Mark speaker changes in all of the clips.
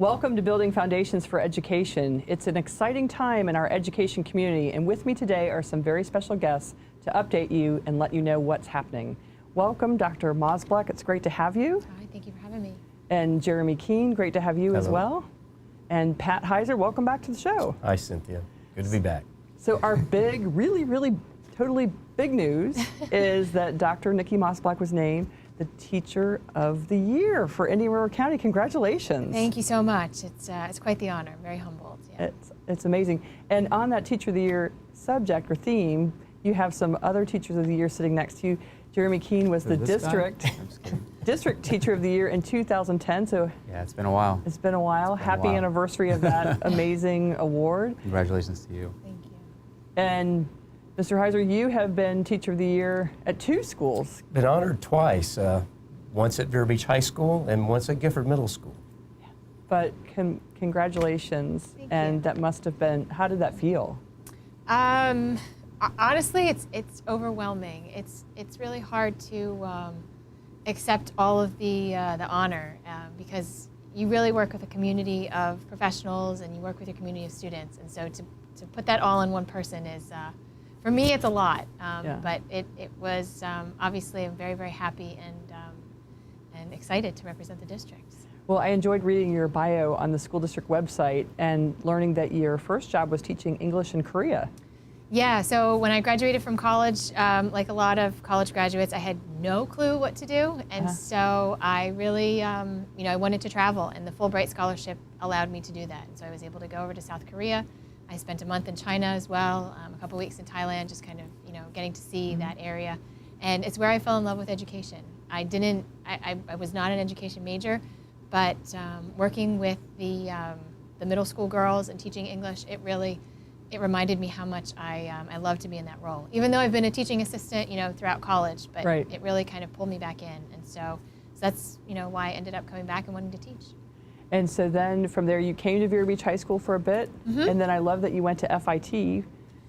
Speaker 1: Welcome to Building Foundations for Education. It's an exciting time in our education community, and with me today are some very special guests to update you and let you know what's happening. Welcome, Dr. Mosblech. It's great to have you.
Speaker 2: Hi, thank you for having me.
Speaker 1: And Jeramy Keene, great to have you as well. And Pat Heiser, welcome back to the show.
Speaker 3: Hi, Cynthia. Good to be back.
Speaker 1: So our big, really, totally big news is that Dr. Nikki Mosblech was named the Teacher of the Year for Indian River County. Congratulations.
Speaker 2: Thank you so much. It's quite the honor. I'm very humbled. Yeah.
Speaker 1: It's amazing. And on that Teacher of the Year subject or theme, you have some other Teachers of the Year sitting next to you. Jeramy Keene was the district Teacher of the Year in 2010. So
Speaker 4: yeah, it's been a while.
Speaker 1: It's been a while. Happy anniversary of that amazing award.
Speaker 4: Congratulations to you.
Speaker 2: Thank you.
Speaker 1: And Mr. Heiser, you have been Teacher of the Year at 2 schools.
Speaker 3: Been honored twice, once at Vero Beach High School and once at Gifford Middle School.
Speaker 1: But congratulations.
Speaker 2: Thank
Speaker 1: and
Speaker 2: you.
Speaker 1: that must have been, how did that feel?
Speaker 2: Honestly, it's overwhelming. It's really hard to accept all of the honor because you really work with a community of professionals and you work with your community of students, and so to put that all in one person is, for me, it's a lot. But it was obviously I'm very happy and excited to represent the district.
Speaker 1: Well, I enjoyed reading your bio on the school district website and learning that your first job was teaching English in Korea.
Speaker 2: Yeah, so when I graduated from college, like a lot of college graduates, I had no clue what to do. And so I really, I wanted to travel, and the Fulbright scholarship allowed me to do that. And so I was able to go over to South Korea. I spent a month in China as well, a couple weeks in Thailand, just kind of, getting to see that area. And it's where I fell in love with education. I was not an education major, but working with the middle school girls and teaching English, it reminded me how much I love to be in that role. Even though I've been a teaching assistant, throughout college, but it really kind of pulled me back in. And so that's, why I ended up coming back and wanting to teach.
Speaker 1: And so then from there you came to Vero Beach High School for a bit, and then I love that you went to FIT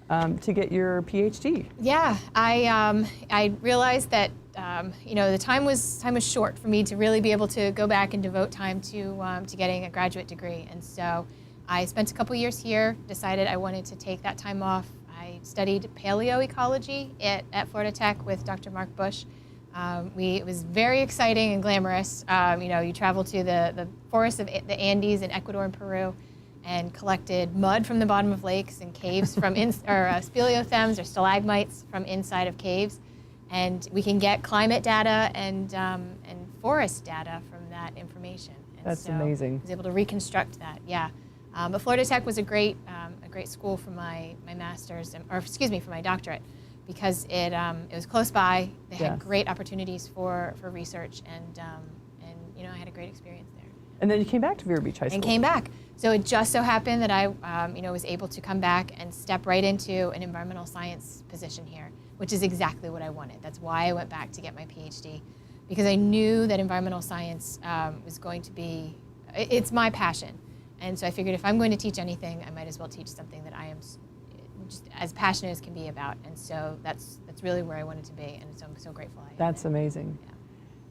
Speaker 1: to get your PhD.
Speaker 2: Yeah, I realized that the time was short for me to really be able to go back and devote time to getting a graduate degree, and so I spent a couple years here, decided I wanted to take that time off. I studied paleoecology at Florida Tech with Dr. Mark Bush. It was very exciting and glamorous. You travel to the forests of the Andes in Ecuador and Peru and collected mud from the bottom of lakes and caves from speleothems or stalagmites from inside of caves. And we can get climate data and forest data from that information. And
Speaker 1: That's
Speaker 2: so
Speaker 1: amazing.
Speaker 2: I was able to reconstruct that, yeah. But Florida Tech was a great school for my master's, for my doctorate, because it was close by. They had great opportunities for research, and I had a great experience there.
Speaker 1: And then you came back to Vero Beach High School.
Speaker 2: And came back. So it just so happened that I was able to come back and step right into an environmental science position here, which is exactly what I wanted. That's why I went back to get my PhD, because I knew that environmental science was going to be, it's my passion. And so I figured if I'm going to teach anything, I might as well teach something that I am just as passionate as can be about. And so that's really where I wanted to be, and so I'm so grateful.
Speaker 1: That's amazing.
Speaker 2: Yeah.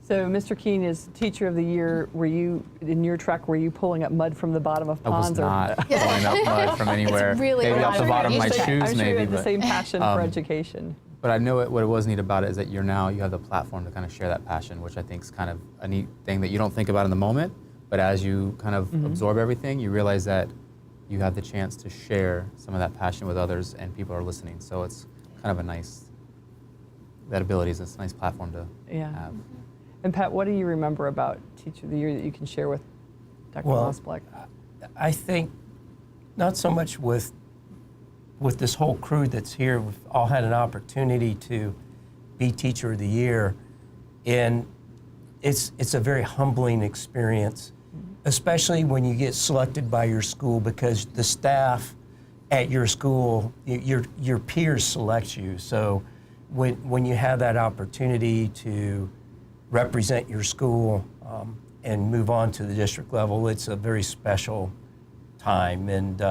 Speaker 1: So Mr. Keene is Teacher of the Year. Were you, in your truck, were you pulling up mud from the bottom of ponds?
Speaker 4: I was not pulling up mud from anywhere.
Speaker 2: It's really
Speaker 4: maybe off the bottom of my shoes,
Speaker 1: I'm sure
Speaker 4: maybe.
Speaker 1: you had the
Speaker 4: but,
Speaker 1: same passion for education.
Speaker 4: But I know what it was neat about it is that you have the platform to kind of share that passion, which I think is kind of a neat thing that you don't think about in the moment. But as you kind of absorb everything, you realize that you have the chance to share some of that passion with others, and people are listening. So it's kind of that ability is a nice platform to have.
Speaker 1: And Pat, what do you remember about Teacher of the Year that you can share with Dr. Mosblech?
Speaker 3: I think not so much with this whole crew that's here. We've all had an opportunity to be Teacher of the Year, and it's a very humbling experience, especially when you get selected by your school, because the staff at your school, your peers select you. So when you have that opportunity to represent your school and move on to the district level, it's a very special time. And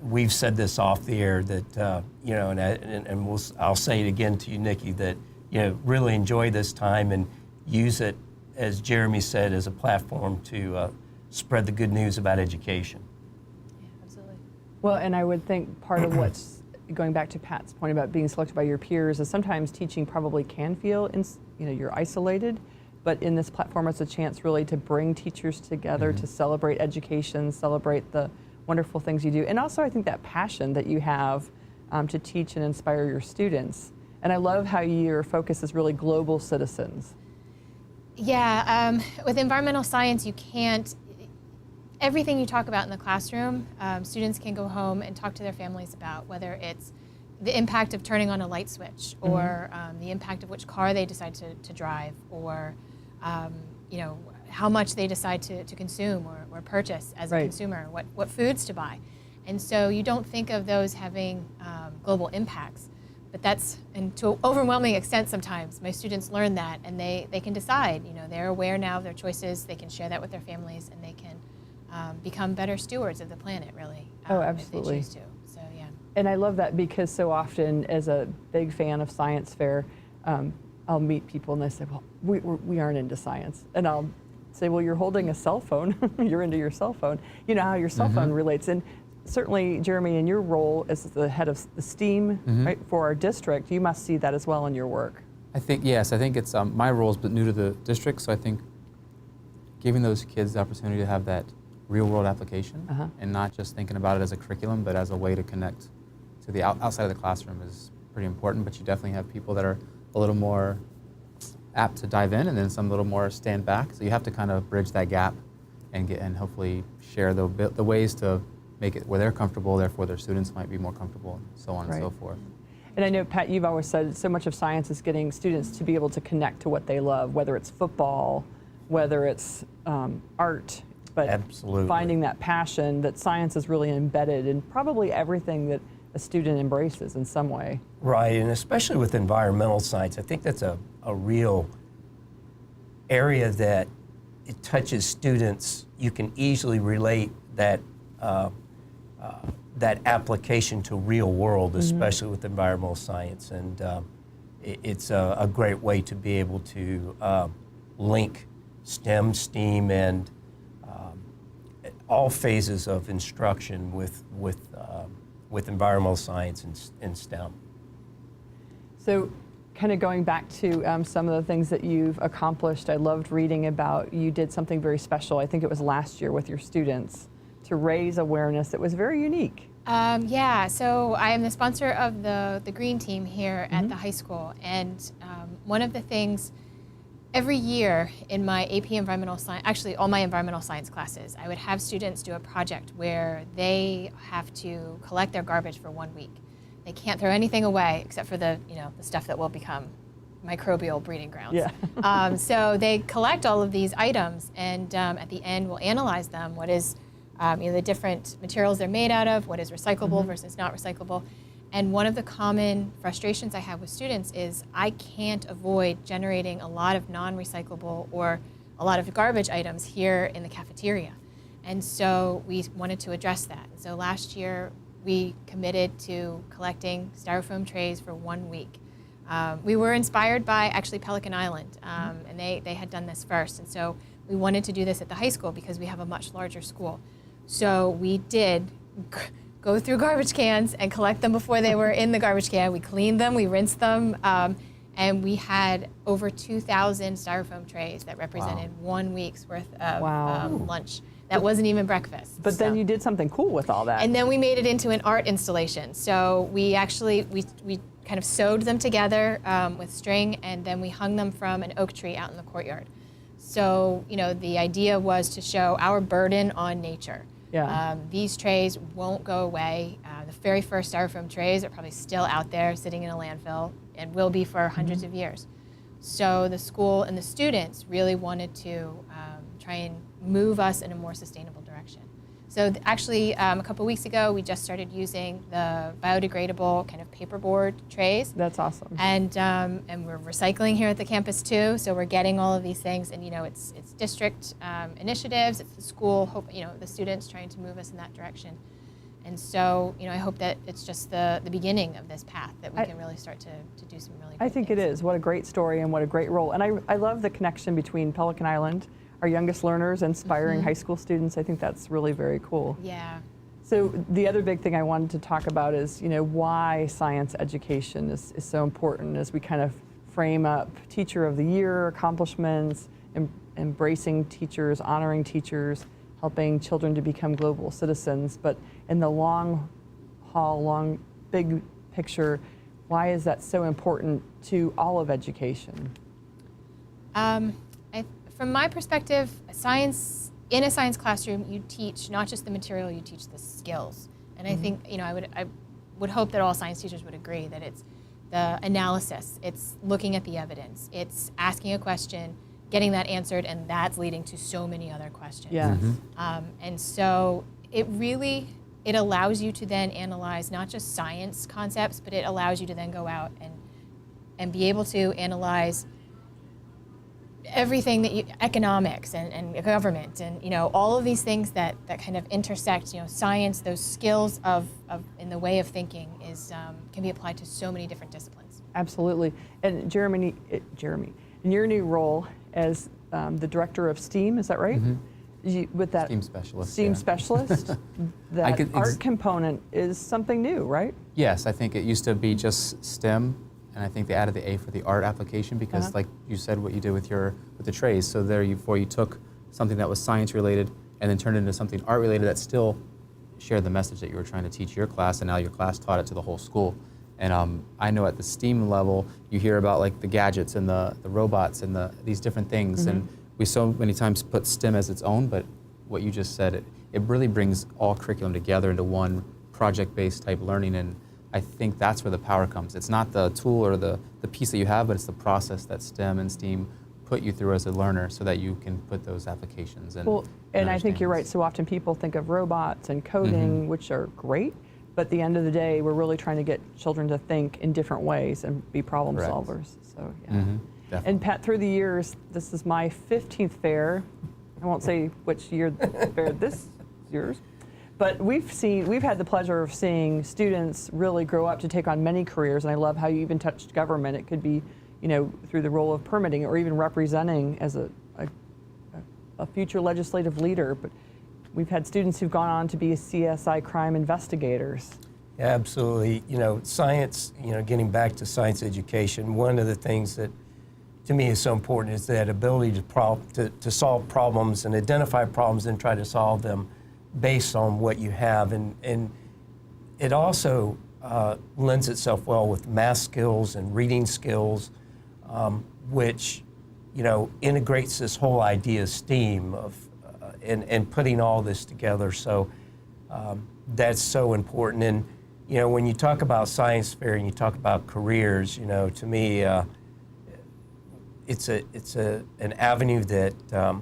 Speaker 3: we've said this off the air that, I'll say it again to you, Nikki, that, really enjoy this time and use it, as Jeramy said, as a platform to spread the good news about education.
Speaker 2: Yeah, absolutely.
Speaker 1: Well, and I would think part of what's going back to Pat's point about being selected by your peers is sometimes teaching probably can feel, you're isolated, but in this platform it's a chance really to bring teachers together to celebrate education, celebrate the wonderful things you do, and also I think that passion that you have to teach and inspire your students. And I love how your focus is really global citizens.
Speaker 2: Yeah, with environmental science, you can't, everything you talk about in the classroom, students can go home and talk to their families about, whether it's the impact of turning on a light switch, or the impact of which car they decide to drive, or how much they decide to consume or purchase as a consumer, what foods to buy. And so you don't think of those having global impacts. But and to an overwhelming extent sometimes, my students learn that, and they can decide, they're aware now of their choices, they can share that with their families, and they can become better stewards of the planet, really.
Speaker 1: Oh, absolutely.
Speaker 2: If they choose to, so yeah.
Speaker 1: And I love that because so often, as a big fan of science fair, I'll meet people and they say, well, we aren't into science. And I'll say, well, you're holding a cell phone, you're into your cell phone. You know how your cell phone relates. And certainly, Jeremy, in your role as the head of the STEAM right, for our district, you must see that as well in your work.
Speaker 4: I think, yes, I think it's my role is new to the district, so I think giving those kids the opportunity to have that real world application and not just thinking about it as a curriculum, but as a way to connect to the outside of the classroom is pretty important. But you definitely have people that are a little more apt to dive in, and then some a little more stand back. So you have to kind of bridge that gap and hopefully share the ways to make it where they're comfortable, therefore their students might be more comfortable, and so on and so forth.
Speaker 1: And I know, Pat, you've always said so much of science is getting students to be able to connect to what they love, whether it's football, whether it's art, but finding that passion that science is really embedded in probably everything that a student embraces in some way.
Speaker 3: Right, and especially with environmental science, I think that's a real area that it touches students. You can easily relate that that application to real world, especially with environmental science, and it's a great way to be able to link STEM, STEAM, and all phases of instruction with environmental science and STEM.
Speaker 1: So, kind of going back to some of the things that you've accomplished, I loved reading about you did something very special. I think it was last year with your students to raise awareness. It was very unique.
Speaker 2: Yeah, so I am the sponsor of the green team here at the high school, and one of the things every year in my AP environmental science, actually all my environmental science classes, I would have students do a project where they have to collect their garbage for 1 week. They can't throw anything away except for the stuff that will become microbial breeding grounds.
Speaker 1: Yeah.
Speaker 2: So they collect all of these items, and at the end we'll analyze them. What is the different materials they're made out of, what is recyclable versus not recyclable. And one of the common frustrations I have with students is I can't avoid generating a lot of non-recyclable or a lot of garbage items here in the cafeteria. And so we wanted to address that. So last year we committed to collecting styrofoam trays for 1 week. We were inspired by actually Pelican Island, and they had done this first. And so we wanted to do this at the high school because we have a much larger school. So we did go through garbage cans and collect them before they were in the garbage can. We cleaned them, we rinsed them, and we had over 2,000 styrofoam trays that represented 1 week's worth of lunch. That wasn't even breakfast.
Speaker 1: But then you did something cool with all that.
Speaker 2: And then we made it into an art installation. So we actually, we kind of sewed them together with string, and then we hung them from an oak tree out in the courtyard. So, the idea was to show our burden on nature.
Speaker 1: Yeah.
Speaker 2: These trays won't go away. The very first styrofoam trays are probably still out there sitting in a landfill and will be for hundreds of years. So the school and the students really wanted to try and move us in a more sustainable direction. So actually, a couple weeks ago, we just started using the biodegradable kind of paperboard trays.
Speaker 1: That's awesome.
Speaker 2: And we're recycling here at the campus too. So we're getting all of these things, and it's district initiatives. It's the school, the students trying to move us in that direction. And so I hope that it's just the beginning of this path that we can really start to do some really.
Speaker 1: I think
Speaker 2: things.
Speaker 1: it is. What a great story and what a great role. And I love the connection between Pelican Island, our youngest learners, inspiring high school students. I think that's really very cool.
Speaker 2: Yeah.
Speaker 1: So the other big thing I wanted to talk about is, why science education is so important as we kind of frame up Teacher of the Year accomplishments, embracing teachers, honoring teachers, helping children to become global citizens. But in the long haul, big picture, why is that so important to all of education?
Speaker 2: From my perspective, in a science classroom, you teach not just the material, you teach the skills. And I think, I would hope that all science teachers would agree that it's the analysis, it's looking at the evidence, it's asking a question, getting that answered, and that's leading to so many other questions.
Speaker 1: Yes.
Speaker 2: And so it allows you to then analyze not just science concepts, but it allows you to then go out and be able to analyze everything that economics and government and all of these things that kind of intersect. Science, those skills of in the way of thinking can be applied to so many different disciplines.
Speaker 1: Absolutely. And Jeremy, in your new role as the director of STEAM, is that right? With that
Speaker 4: STEAM specialist.
Speaker 1: STEAM
Speaker 4: yeah.
Speaker 1: specialist, that art component is something new, right?
Speaker 4: Yes, I think it used to be just STEM, and I think they added the A for the art application because, like you said, what you did with the trays. So therefore, you took something that was science related and then turned it into something art related that still shared the message that you were trying to teach your class, and now your class taught it to the whole school. And I know at the STEAM level, you hear about like the gadgets and the robots and these different things, and we so many times put STEM as its own, but what you just said, it really brings all curriculum together into one project-based type learning, and I think that's where the power comes. It's not the tool or the piece that you have, but it's the process that STEM and STEAM put you through as a learner so that you can put those applications in.
Speaker 1: Well, and I think you're right. So often people think of robots and coding, which are great, but at the end of the day, we're really trying to get children to think in different ways and be problem solvers. So, yeah. And Pat, through the years, this is my 15th fair. I won't say which year the fair this is yours. But we've had the pleasure of seeing students really grow up to take on many careers, and I love how you even touched government. It could be, through the role of permitting or even representing as a future legislative leader. But we've had students who've gone on to be CSI crime investigators.
Speaker 3: Yeah, absolutely. Science, getting back to science education, one of the things that to me is so important is that ability to solve problems and identify problems and try to solve them based on what you have. And it also lends itself well with math skills and reading skills, which, integrates this whole idea of STEAM and putting all this together. So that's so important. And, when you talk about science fair and you talk about careers, to me, it's an avenue that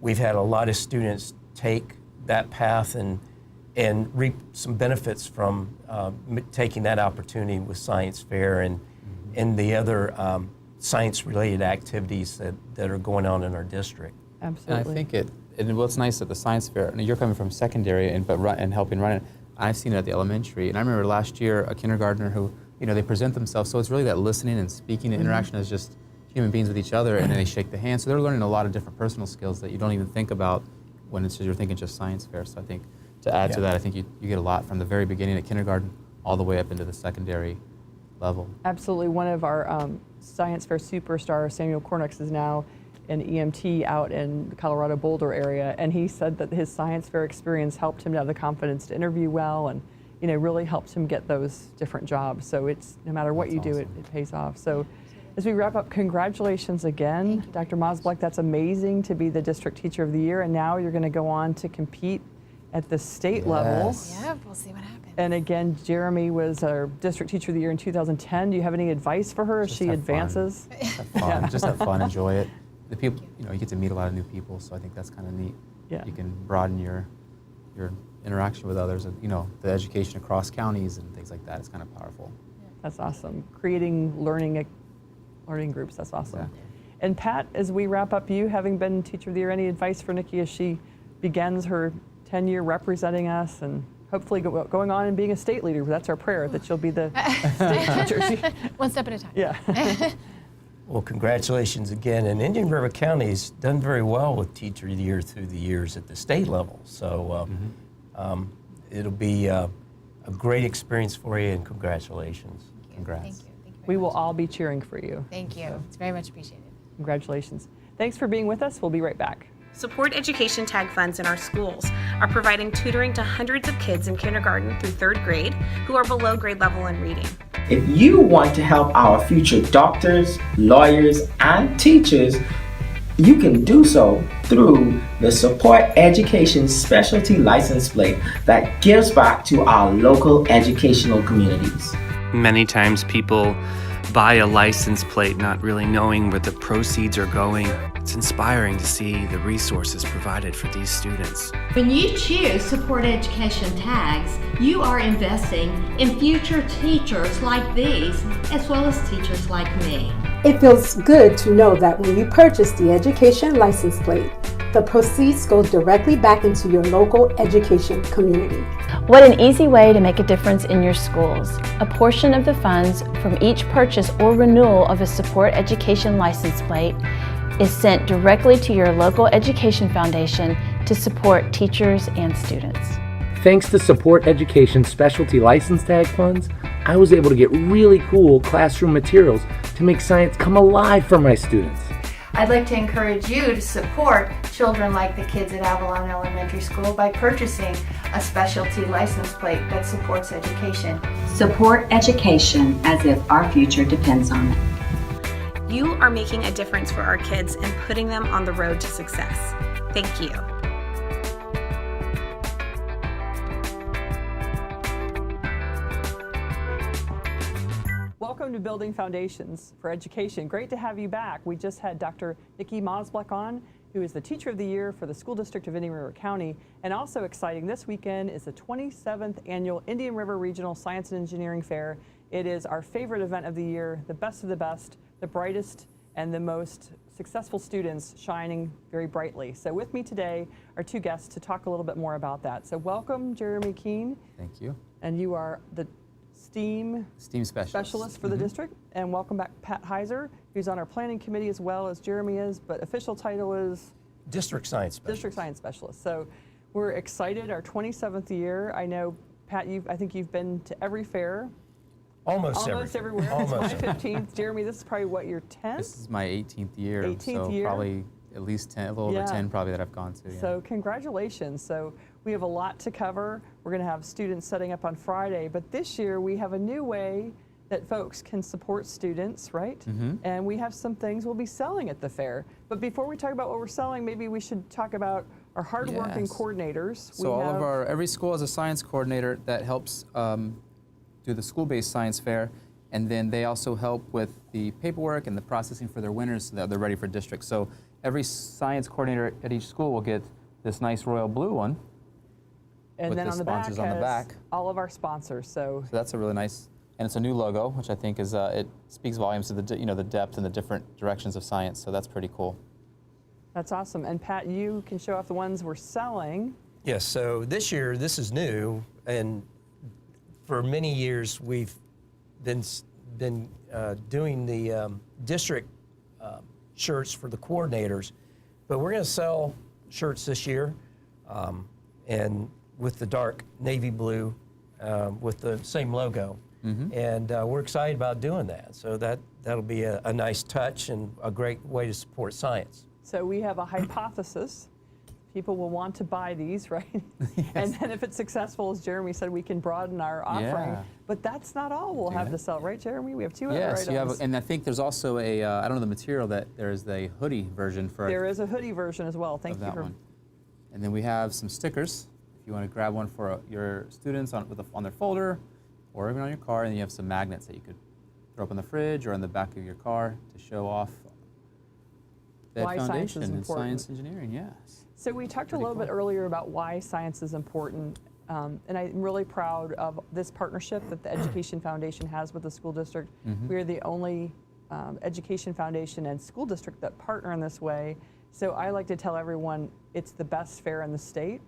Speaker 3: we've had a lot of students take that path and reap some benefits from taking that opportunity with science fair and the other science-related activities that are going on in our district.
Speaker 1: Absolutely.
Speaker 4: And I think what's nice at the science fair, and you're coming from secondary and helping run it, I've seen it at the elementary. And I remember last year a kindergartner who, they present themselves. So it's really that listening and speaking and interaction as just human beings with each other, and then they shake the hand. So they're learning a lot of different personal skills that you don't even think about when you're thinking just science fair. So I think to add to that, I think you get a lot from the very beginning at kindergarten all the way up into the secondary level.
Speaker 1: Absolutely. One of our science fair superstars, Samuel Cornix, is now an EMT out in the Colorado Boulder area, and he said that his science fair experience helped him to have the confidence to interview well and really helps him get those different jobs. So it's no matter what you do, it pays off. So as we wrap up, congratulations again, Dr. Mosblech. That's amazing to be the District Teacher of the Year, and now you're going to go on to compete at the state level.
Speaker 2: Yeah, we'll see what happens.
Speaker 1: And again, Jeramy was our District Teacher of the Year in 2010. Do you have any advice for her as she advances?
Speaker 4: Have fun. Just have fun, enjoy it. The people, you get to meet a lot of new people, so I think that's kind of neat.
Speaker 1: Yeah.
Speaker 4: You can broaden your interaction with others, and the education across counties and things like that. It's kind of powerful.
Speaker 1: That's awesome. Creating learning groups, that's awesome.
Speaker 4: Yeah.
Speaker 1: And Pat, as we wrap up, you having been Teacher of the Year, any advice for Nikki as she begins her 10-year representing us and hopefully going on and being a state leader? That's our prayer, that she'll be the state teacher.
Speaker 2: One step at a time.
Speaker 1: Yeah.
Speaker 3: Well, congratulations again. And Indian River County's done very well with Teacher of the Year through the years at the state level. So it'll be a great experience for you, and congratulations.
Speaker 4: Congrats.
Speaker 2: Thank you. Thank you very
Speaker 1: We will
Speaker 2: much.
Speaker 1: all be cheering for you.
Speaker 2: Thank you. It's very much appreciated.
Speaker 1: Congratulations. Thanks for being with us. We'll be right back.
Speaker 5: Support Education Tag Funds in our schools are providing tutoring to hundreds of kids in kindergarten through 3rd grade who are below grade level in reading.
Speaker 6: If you want to help our future doctors, lawyers, and teachers, you can do so through the Support Education Specialty License Plate that gives back to our local educational communities.
Speaker 7: Many times people buy a license plate not really knowing where the proceeds are going. It's inspiring to see the resources provided for these students.
Speaker 8: When you choose Support Education tags, you are investing in future teachers like these, as well as teachers like me.
Speaker 9: It feels good to know that when you purchase the education license plate, the proceeds go directly back into your local education community.
Speaker 10: What an easy way to make a difference in your schools. A portion of the funds from each purchase or renewal of a Support Education license plate is sent directly to your local education foundation to support teachers and students.
Speaker 11: Thanks to Support Education Specialty License Tag Funds, I was able to get really cool classroom materials to make science come alive for my students.
Speaker 12: I'd like to encourage you to support children like the kids at Avalon Elementary School by purchasing a specialty license plate that supports education.
Speaker 13: Support education as if our future depends on it.
Speaker 5: You are making a difference for our kids and putting them on the road to success. Thank you.
Speaker 1: Welcome to Building Foundations for Education. Great to have you back. We just had Dr. Mosblech on, who is the Teacher of the Year for the School District of Indian River County. And also exciting, this weekend is the 27th Annual Indian River Regional Science and Engineering Fair. It is our favorite event of the year, the best of the best, the brightest and the most successful students shining very brightly. So with me today are two guests to talk a little bit more about that. So welcome, Jeramy Keene.
Speaker 4: Thank you.
Speaker 1: And you are the STEAM specialist for the district. And welcome back, Pat Heiser, who's on our planning committee as well as Jeramy is, but official title is?
Speaker 3: District Science Specialist.
Speaker 1: District Science Specialist. So we're excited, our 27th year. I know, Pat, I think you've been to every fair.
Speaker 3: Almost
Speaker 1: everywhere.
Speaker 3: Almost.
Speaker 1: It's my 15th. Jeramy, this is probably what, your 10th?
Speaker 4: This is my 18th year.
Speaker 1: 18th
Speaker 4: so
Speaker 1: year?
Speaker 4: Probably at least 10, a little over 10 probably that I've gone to. Yeah.
Speaker 1: So congratulations. So we have a lot to cover. We're going to have students setting up on Friday, but this year we have a new way that folks can support students, right? And we have some things we'll be selling at the fair. But before we talk about what we're selling, maybe we should talk about our hardworking coordinators.
Speaker 4: So every school has a science coordinator that helps do the school-based science fair, and then they also help with the paperwork and the processing for their winners so that they're ready for districts. So every science coordinator at each school will get this nice royal blue one.
Speaker 1: And
Speaker 4: with
Speaker 1: then
Speaker 4: the
Speaker 1: on the back
Speaker 4: sponsors on the back.
Speaker 1: All of our sponsors. So
Speaker 4: that's a really nice, and it's a new logo, which I think is it speaks volumes to the the depth and the different directions of science. So that's pretty cool.
Speaker 1: That's awesome. And Pat, you can show off the ones we're selling.
Speaker 3: Yes. So this year, this is new, and for many years we've been doing the district shirts for the coordinators, but we're going to sell shirts this year, and with the dark navy blue, with the same logo, and we're excited about doing that. So that'll be a nice touch and a great way to support science.
Speaker 1: So we have a hypothesis. People will want to buy these, right?
Speaker 4: Yes.
Speaker 1: And then if it's successful, as Jeramy said, we can broaden our offering.
Speaker 4: Yeah.
Speaker 1: But that's not all we'll have to sell, right, Jeramy? We have two other items.
Speaker 4: Yes, and I think there's also a, I don't know the material, that there's the hoodie version for
Speaker 1: There is a hoodie version as well. Thank you for
Speaker 4: one. And then we have some stickers. If you want to grab one for your students on their folder or even on your car, and then you have some magnets that you could throw up in the fridge or on the back of your car to show off
Speaker 1: why
Speaker 4: foundation
Speaker 1: science is
Speaker 4: in
Speaker 1: important.
Speaker 4: science engineering, yes.
Speaker 1: So we talked a little bit earlier about why science is important, and I'm really proud of this partnership that the Education Foundation has with the school district. We are the only education foundation and school district that partner in this way. So I like to tell everyone it's the best fair in the state,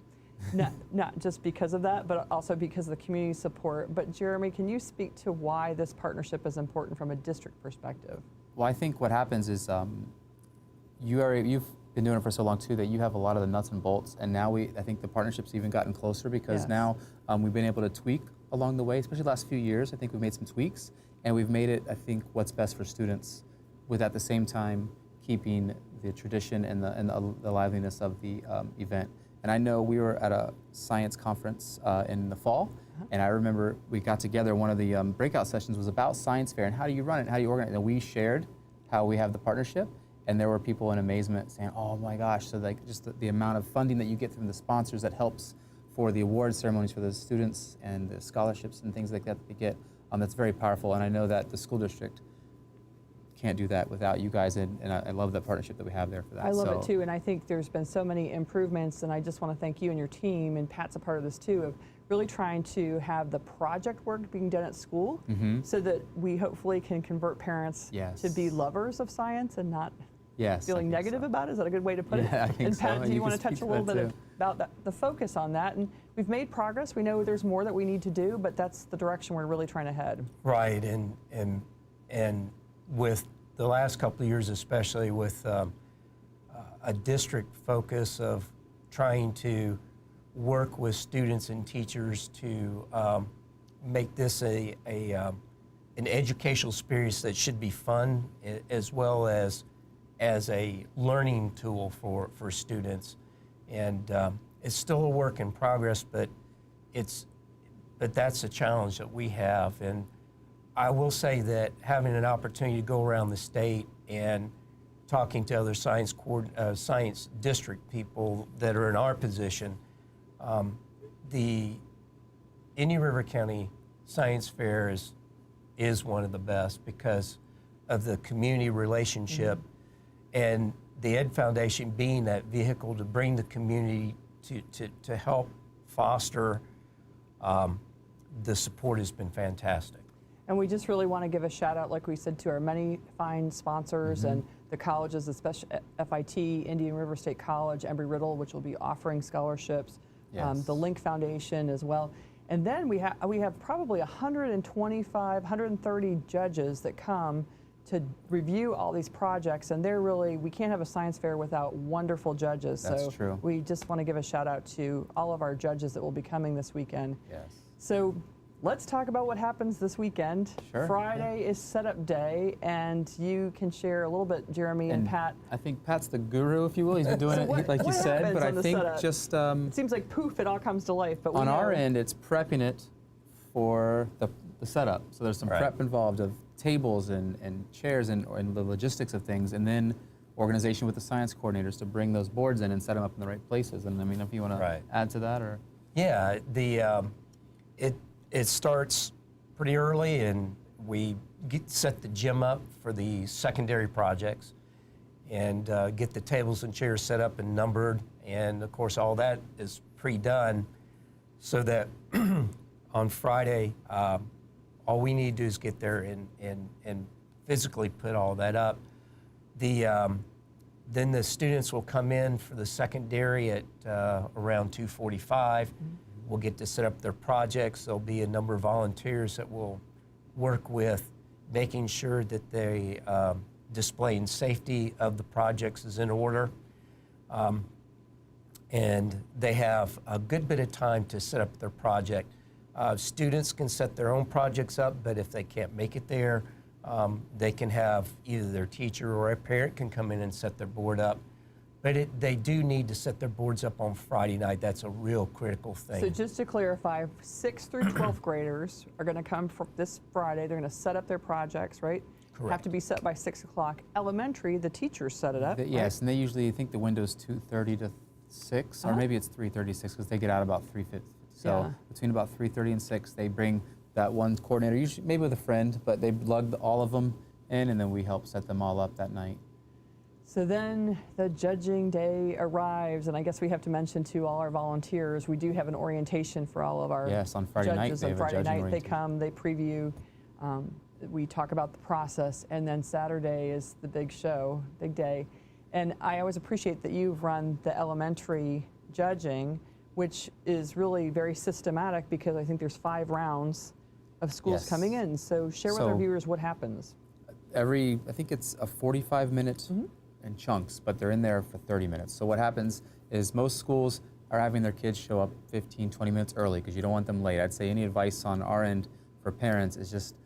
Speaker 1: not just because of that, but also because of the community support. But Jeramy, can you speak to why this partnership is important from a district perspective?
Speaker 4: Well, I think what happens is you've been doing it for so long too that you have a lot of the nuts and bolts, and now I think the partnership's even gotten closer because
Speaker 1: Yes.
Speaker 4: now we've been able to tweak along the way, especially the last few years. I think we've made some tweaks, and we've made it, I think, what's best for students, with at the same time keeping the tradition and the liveliness of the event. And I know we were at a science conference in the fall, and I remember we got together. One of the breakout sessions was about science fair and how do you run it, how do you organize it, and we shared how we have the partnership. And there were people in amazement saying, "Oh my gosh!" So like just the amount of funding that you get from the sponsors that helps for the award ceremonies for the students and the scholarships and things like that they get. That's very powerful. And I know that the school district can't do that without you guys, and I love the partnership that we have there for that.
Speaker 1: I love it too, and I think there's been so many improvements, and I just want to thank you and your team, and Pat's a part of this too, of really trying to have the project work being done at school so that we hopefully can convert parents to be lovers of science and not feeling negative about it. Is that a good way to put it?
Speaker 4: I think
Speaker 1: and Pat,
Speaker 4: so.
Speaker 1: do you want to touch a little bit about the focus on that? And we've made progress. We know there's more that we need to do, but that's the direction we're really trying to head.
Speaker 3: Right, and with the last couple of years, especially with a district focus of trying to work with students and teachers to make this an educational experience that should be fun as well as a learning tool for students. And it's still a work in progress, but that's a challenge that we have. And I will say that having an opportunity to go around the state and talking to other science district people that are in our position, the Indian River County Science Fair is one of the best because of the community relationship and the Ed Foundation being that vehicle to bring the community to help foster the support has been fantastic.
Speaker 1: And we just really want to give a shout out, like we said, to our many fine sponsors and the colleges, especially FIT, Indian River State College, Embry-Riddle, which will be offering scholarships, the Link Foundation as well. And then we have probably 125, 130 judges that come to review all these projects, and we can't have a science fair without wonderful judges.
Speaker 4: That's true.
Speaker 1: We just want to give a shout out to all of our judges that will be coming this weekend.
Speaker 4: Yes.
Speaker 1: So let's talk about what happens this weekend.
Speaker 4: Sure.
Speaker 1: Friday is setup day, and you can share a little bit, Jeremy and Pat.
Speaker 4: I think Pat's the guru, if you will. He's been doing it like you said, but I think just
Speaker 1: it seems like poof, it all comes to life. But
Speaker 4: on our end, it's prepping it for the setup. So there's some prep involved of tables and chairs and the logistics of things, and then organization with the science coordinators to bring those boards in and set them up in the right places. And I mean, if you want to add to that, or
Speaker 3: yeah, it starts pretty early, and we set the gym up for the secondary projects, and get the tables and chairs set up and numbered, and of course all that is pre-done, so that on Friday, all we need to do is get there and physically put all that up. Then the students will come in for the secondary at around 2:45. We'll get to set up their projects. There'll be a number of volunteers that will work with making sure that they displaying safety of the projects is in order. And they have a good bit of time to set up their project. Students can set their own projects up, but if they can't make it there, they can have either their teacher or a parent can come in and set their board up. But they do need to set their boards up on Friday night. That's a real critical thing.
Speaker 1: So just to clarify, 6th through 12th graders are going to come for this Friday. They're going to set up their projects, right?
Speaker 3: Correct.
Speaker 1: Have to be set by 6 o'clock. Elementary, the teachers set it up.
Speaker 4: Yes, and they usually think the window's 2:30 to 6, or maybe it's 3:36 because they get out about 3:50. So between about 3:30 and 6, they bring that one coordinator, usually maybe with a friend, but they lug all of them in, and then we help set them all up that night.
Speaker 1: So then the judging day arrives, and I guess we have to mention to all our volunteers, we do have an orientation for all of our
Speaker 4: on Friday
Speaker 1: judges.
Speaker 4: night,
Speaker 1: On Friday night they come, they preview, we talk about the process, and then Saturday is the big show, big day. And I always appreciate that you've run the elementary judging, which is really very systematic because I think there's 5 rounds of schools coming in. So share with our viewers what happens.
Speaker 4: I think it's a 45-minute in chunks, but they're in there for 30 minutes. So what happens is most schools are having their kids show up 15, 20 minutes early because you don't want them late. I'd say any advice on our end for parents is just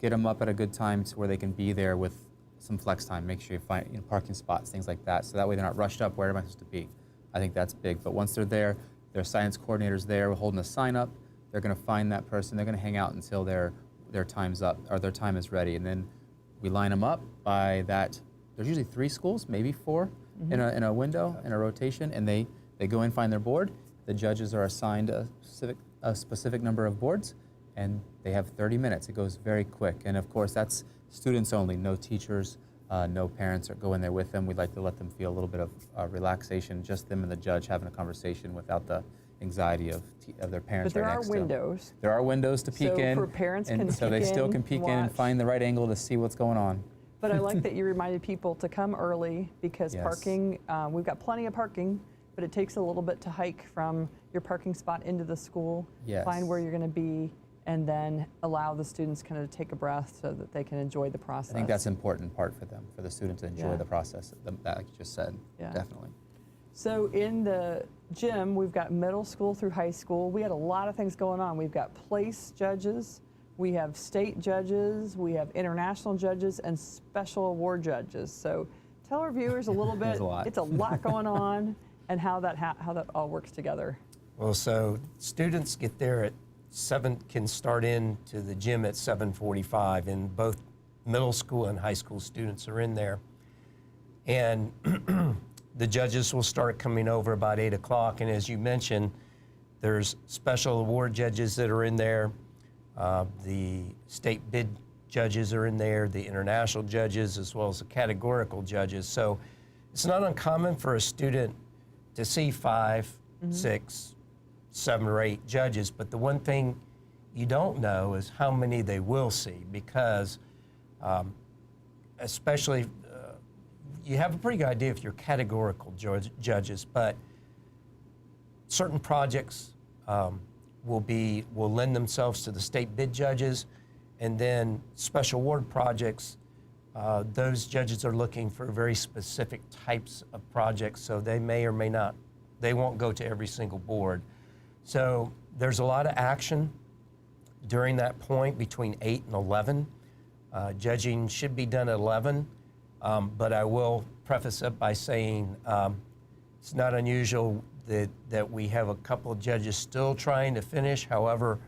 Speaker 4: get them up at a good time to where they can be there with some flex time. Make sure you find parking spots, things like that, so that way they're not rushed up. Where am I supposed to be? I think that's big. But once they're there, their science coordinator's there, we're holding a sign up. They're going to find that person. They're going to hang out until their time's up or their time is ready, and then we line them up by that. There's usually 3 schools, maybe 4 in a window, in a rotation, and they go in, find their board. The judges are assigned a specific number of boards, and they have 30 minutes. It goes very quick. And of course, that's students only, no teachers, no parents go in there with them. We'd like to let them feel a little bit of relaxation, just them and the judge having a conversation without the anxiety of their parents.
Speaker 1: But there
Speaker 4: right
Speaker 1: are
Speaker 4: next to them.
Speaker 1: windows.
Speaker 4: There are windows to peek in.
Speaker 1: So for parents
Speaker 4: and
Speaker 1: can
Speaker 4: so
Speaker 1: peek
Speaker 4: they still
Speaker 1: in,
Speaker 4: can peek in and
Speaker 1: watch.
Speaker 4: find the right angle to see what's going on.
Speaker 1: But I like that you reminded people to come early because
Speaker 4: Yes.
Speaker 1: parking, we've got plenty of parking, but it takes a little bit to hike from your parking spot into the school,
Speaker 4: Yes.
Speaker 1: find where you're going to be, and then allow the students kind of take a breath so that they can enjoy the process.
Speaker 4: I think that's an important part for them, for the student to enjoy
Speaker 1: Yeah.
Speaker 4: the process, that like you just said,
Speaker 1: Yeah.
Speaker 4: definitely.
Speaker 1: So in the gym, we've got middle school through high school. We had a lot of things going on. We've got place judges, we have state judges, we have international judges, and special award judges. So tell our viewers a little bit.
Speaker 4: There's a lot.
Speaker 1: It's a lot going on, and how that all works together.
Speaker 3: Well, so students get there at 7, can start into the gym at 7:45, and both middle school and high school students are in there. And the judges will start coming over about 8 o'clock, and as you mentioned, there's special award judges that are in there. The state bid judges are in there, the international judges, as well as the categorical judges. So it's not uncommon for a student to see 5, 6, 7 or 8 judges, but the one thing you don't know is how many they will see, because especially you have a pretty good idea if you're categorical judges, but certain projects will lend themselves to the state bid judges, and then special award projects, those judges are looking for very specific types of projects, so they may or may not, they won't go to every single board. So there's a lot of action during that point between 8 and 11. Judging should be done at 11, but I will preface it by saying it's not unusual that we have a couple of judges still trying to finish. However,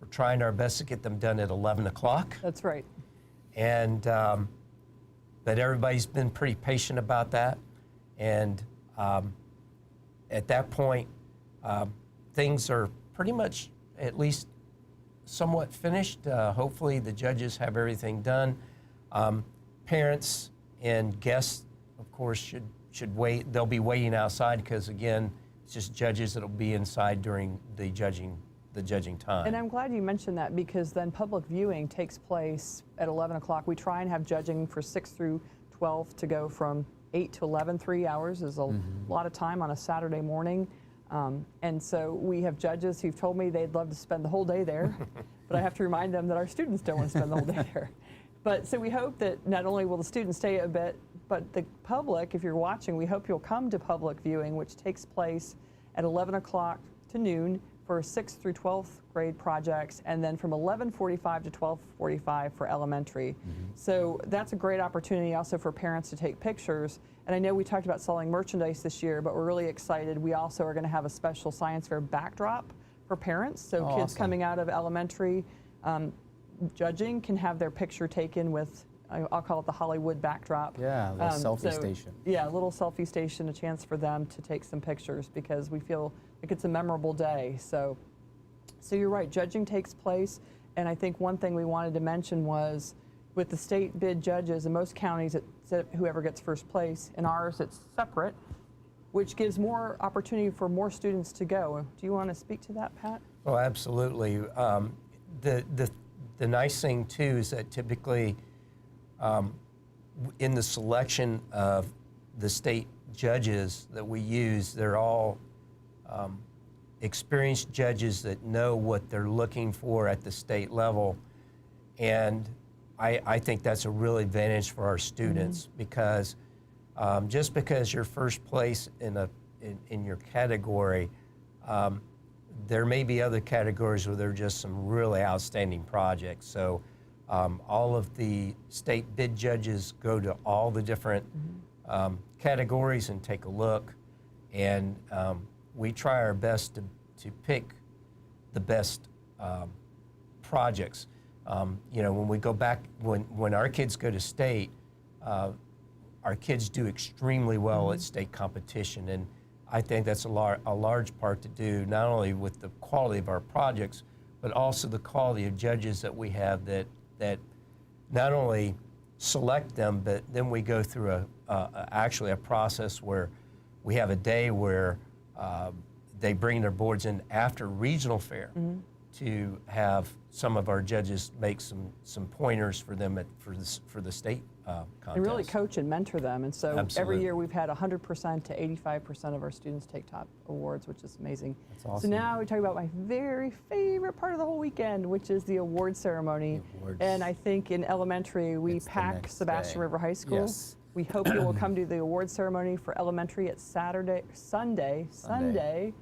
Speaker 3: we're trying our best to get them done at 11 o'clock.
Speaker 1: That's right.
Speaker 3: And but everybody's been pretty patient about that. And at that point, things are pretty much at least somewhat finished. Hopefully the judges have everything done. Parents and guests, of course, should wait. They'll be waiting outside because, again, it's just judges that'll be inside during the judging time.
Speaker 1: And I'm glad you mentioned that, because then public viewing takes place at 11 o'clock. We try and have judging for 6 through 12 to go from 8 to 11. 3 hours is a lot of time on a Saturday morning. And so we have judges who've told me they'd love to spend the whole day there, but I have to remind them that our students don't want to spend the whole day there. But so we hope that not only will the students stay a bit, but the public, if you're watching, we hope you'll come to public viewing, which takes place at 11 o'clock to noon for 6th through 12th grade projects, and then from 11:45 to 12:45 for elementary. So that's a great opportunity also for parents to take pictures. And I know we talked about selling merchandise this year, but we're really excited. We also are going to have a special science fair backdrop for parents. So kids
Speaker 4: awesome.
Speaker 1: coming out of elementary judging can have their picture taken with, I'll call it the Hollywood backdrop.
Speaker 4: Yeah, the selfie station.
Speaker 1: Yeah, a little selfie station, a chance for them to take some pictures, because we feel like it's a memorable day. So you're right, judging takes place. And I think one thing we wanted to mention was, with the state bid judges, in most counties it's whoever gets first place. In ours it's separate, which gives more opportunity for more students to go. Do you want to speak to that, Pat?
Speaker 3: Oh, absolutely. The nice thing too is that typically in the selection of the state judges that we use, they're all experienced judges that know what they're looking for at the state level. And I think that's a real advantage for our students because just because you're first place in your category, there may be other categories where there are just some really outstanding projects. So all of the state bid judges go to all the different categories and take a look, and we try our best to pick the best projects. You know, when we go back, when our kids go to state, our kids do extremely well at state competition, and I think that's a large part to do not only with the quality of our projects, but also the quality of judges that we have that not only select them, but then we go through actually a process where we have a day where they bring their boards in after regional fair to have some of our judges make some pointers for them for the state contest.
Speaker 1: And really coach and mentor them. And so
Speaker 3: Absolutely.
Speaker 1: every year we've had 100% to 85% of our students take top awards, which is amazing.
Speaker 4: That's awesome.
Speaker 1: So now we talk about my very favorite part of the whole weekend, which is the award ceremony.
Speaker 4: The awards.
Speaker 1: And I think in elementary we
Speaker 4: It's the
Speaker 1: pack
Speaker 4: next
Speaker 1: Sebastian
Speaker 4: day.
Speaker 1: River High School.
Speaker 4: Yes.
Speaker 1: We hope you will come to the award ceremony for elementary at Sunday, the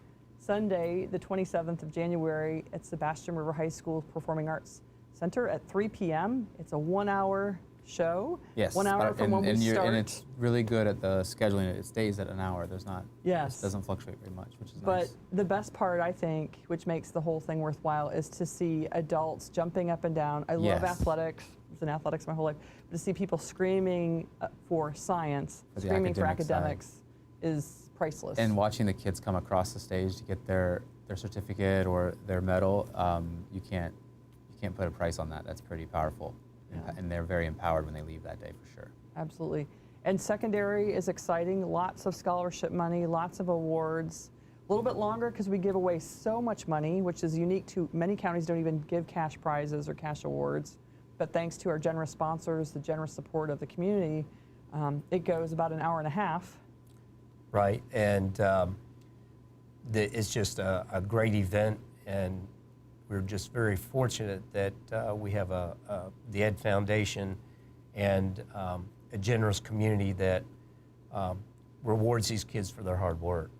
Speaker 1: 27th of January at Sebastian River High School Performing Arts Center at 3 p.m. It's a 1-hour show.
Speaker 4: Yes.
Speaker 1: 1 hour from when we start.
Speaker 4: And it's really good at the scheduling. It stays at an hour. There's not.
Speaker 1: Yes.
Speaker 4: It doesn't fluctuate very much, which is
Speaker 1: But
Speaker 4: nice.
Speaker 1: the best part, I think, which makes the whole thing worthwhile, is to see adults jumping up and down. I love
Speaker 4: Yes.
Speaker 1: athletics. I was in athletics my whole life. But to see people screaming for science,
Speaker 4: For the
Speaker 1: screaming for
Speaker 4: academic side.
Speaker 1: academics, is priceless.
Speaker 4: And watching the kids come across the stage to get their certificate or their medal, you can't put a price on that. That's pretty powerful.
Speaker 1: Yeah.
Speaker 4: And they're very empowered when they leave that day, for sure.
Speaker 1: Absolutely. And secondary is exciting. Lots of scholarship money, lots of awards. A little bit longer because we give away so much money, which is unique to many counties don't even give cash prizes or cash awards. But thanks to our generous sponsors, the generous support of the community, it goes about an hour and a half.
Speaker 3: Right, and it's just a great event, and we're just very fortunate that we have the Ed Foundation and a generous community that rewards these kids for their hard work.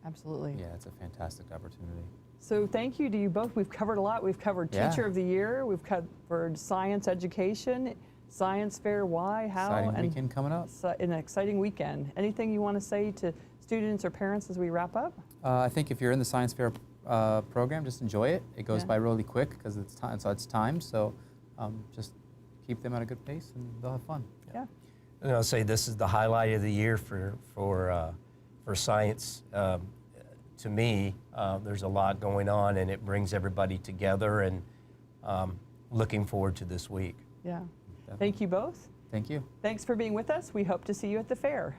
Speaker 1: Absolutely.
Speaker 4: Yeah, it's a fantastic opportunity.
Speaker 1: So thank you to you both. We've covered a lot. We've covered
Speaker 4: Yeah.
Speaker 1: Teacher of the Year. We've covered science education, science fair, why, how.
Speaker 4: Exciting
Speaker 1: and
Speaker 4: weekend coming up.
Speaker 1: An exciting weekend. Anything you want to say to students or parents as we wrap up?
Speaker 4: I think if you're in the science fair program, just enjoy it. It goes
Speaker 1: Yeah.
Speaker 4: by really quick because it's time. So it's time. So just keep them at a good pace, and they'll have fun.
Speaker 1: Yeah.
Speaker 3: And I'll say this is the highlight of the year for science. To me, there's a lot going on, and it brings everybody together. And looking forward to this week.
Speaker 1: Yeah.
Speaker 4: Definitely.
Speaker 1: Thank you both.
Speaker 4: Thank you.
Speaker 1: Thanks for being with us. We hope to see you at the fair.